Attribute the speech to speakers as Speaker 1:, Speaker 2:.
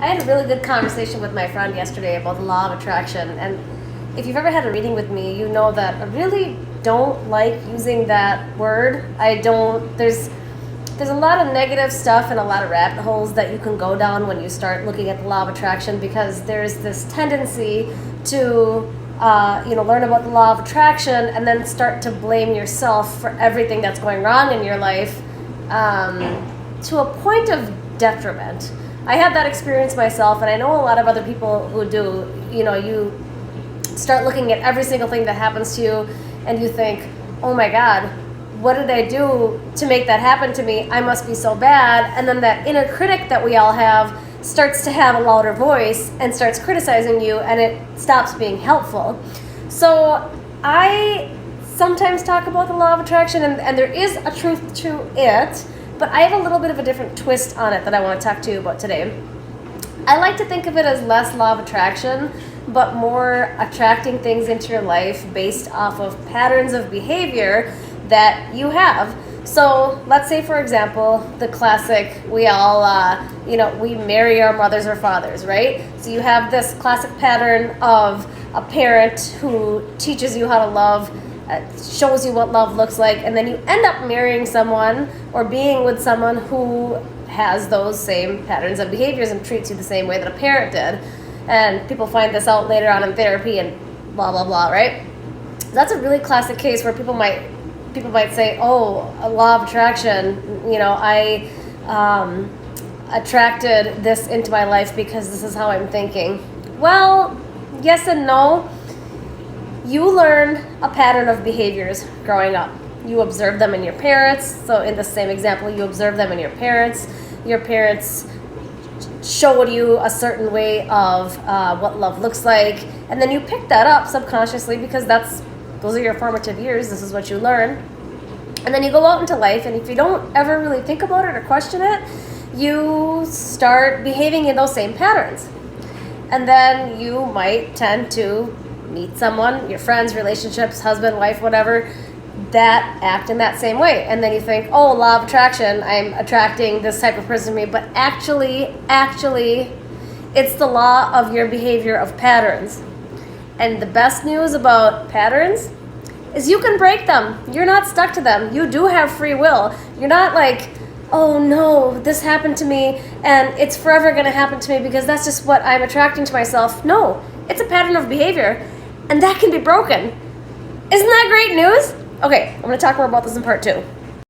Speaker 1: I had a really good conversation with my friend yesterday about the law of attraction, and if you've ever had a reading with me, you know that I really don't like using that word. There's a lot of negative stuff and a lot of rabbit holes that you can go down when you start looking at the law of attraction, because there's this tendency to learn about the law of attraction and then start to blame yourself for everything that's going wrong in your life, to a point of detriment. I had that experience myself, and I know a lot of other people who do. You start looking at every single thing that happens to you and you think, oh my God, what did I do to make that happen to me? I must be so bad. And then that inner critic that we all have starts to have a louder voice and starts criticizing you, and it stops being helpful. So I sometimes talk about the law of attraction, and there is a truth to it, but I have a little bit of a different twist on it that I want to talk to you about today. I like to think of it as less law of attraction, but more attracting things into your life based off of patterns of behavior that you have. So let's say, for example, the classic, we all, we marry our mothers or fathers, right? So you have this classic pattern of a parent who teaches you how to love, shows you what love looks like, and then you end up marrying someone or being with someone who has those same patterns of behaviors and treats you the same way that a parent did. And people find this out later on in therapy and blah, blah, blah, right? That's a really classic case where people might say, oh, a law of attraction, I attracted this into my life because this is how I'm thinking. Well, yes and no. You learn a pattern of behaviors growing up. You observe them in your parents. So in the same example, you observe them in your parents. Your parents showed you a certain way of what love looks like, and then you pick that up subconsciously because those are your formative years. This is what you learn. And then you go out into life, and if you don't ever really think about it or question it, you start behaving in those same patterns. And then you might tend to meet someone, your friends, relationships, husband, wife, whatever, that act in that same way. And then you think, oh, law of attraction, I'm attracting this type of person to me. But actually, it's the law of your behavior of patterns. And the best news about patterns is you can break them. You're not stuck to them. You do have free will. You're not like, oh no, this happened to me and it's forever going to happen to me because that's just what I'm attracting to myself. No, it's a pattern of behavior, and that can be broken. Isn't that great news? Okay, I'm going to talk more about this in part 2.